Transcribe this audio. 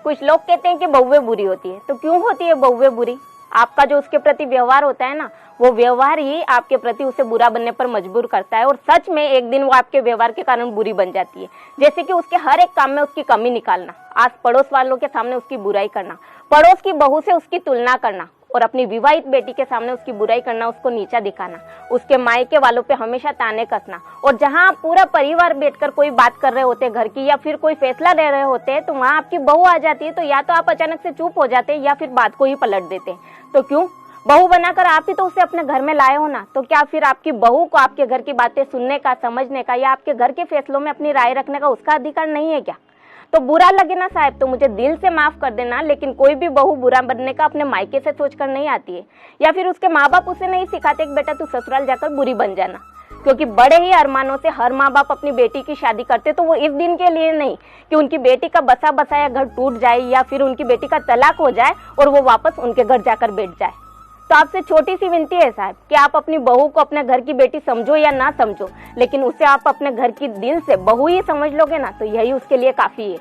कुछ लोग कहते हैं कि बहुएं बुरी होती है, तो क्यों होती है बहुएं बुरी? आपका जो उसके प्रति व्यवहार होता है ना, वो व्यवहार ही आपके प्रति उसे बुरा बनने पर मजबूर करता है, और सच में एक दिन वो आपके व्यवहार के कारण बुरी बन जाती है। जैसे कि उसके हर एक काम में उसकी कमी निकालना, आस पड़ोस वालों के सामने उसकी बुराई करना, पड़ोस की बहू से उसकी तुलना करना, और अपनी विवाहित बेटी के सामने उसकी बुराई करना, उसको नीचा दिखाना, उसके मायके वालों पे हमेशा ताने कसना। और जहां आप पूरा परिवार बैठकर कोई बात कर रहे होते घर की या फिर कोई फैसला ले रहे होते हैं, तो वहां आपकी बहू आ जाती है, तो या तो आप अचानक से चुप हो जाते हैं या फिर बात को ही पलट देते हैं। तो क्यों? बहू बनाकर आप ही तो उसे अपने घर में लाए हो ना, तो क्या फिर आपकी बहू को आपके घर की बातें सुनने का, समझने का या आपके घर के फैसलों में अपनी राय रखने का उसका अधिकार नहीं है क्या? तो बुरा लगे ना साहब तो मुझे दिल से माफ कर देना, लेकिन कोई भी बहू बुरा बनने का अपने मायके से सोचकर नहीं आती है, या फिर उसके माँ बाप उसे नहीं सिखाते कि बेटा तू ससुराल जाकर बुरी बन जाना। क्योंकि बड़े ही अरमानों से हर माँ बाप अपनी बेटी की शादी करते, तो वो इस दिन के लिए नहीं कि उनकी बेटी का बसा बसाया घर टूट जाए या फिर उनकी बेटी का तलाक हो जाए और वो वापस उनके घर जाकर बैठ जाए। तो आपसे छोटी सी विनती है साहब कि आप अपनी बहू को अपने घर की बेटी समझो या ना समझो, लेकिन उसे आप अपने घर की दिल से बहू ही समझ लोगे ना, तो यही उसके लिए काफी है।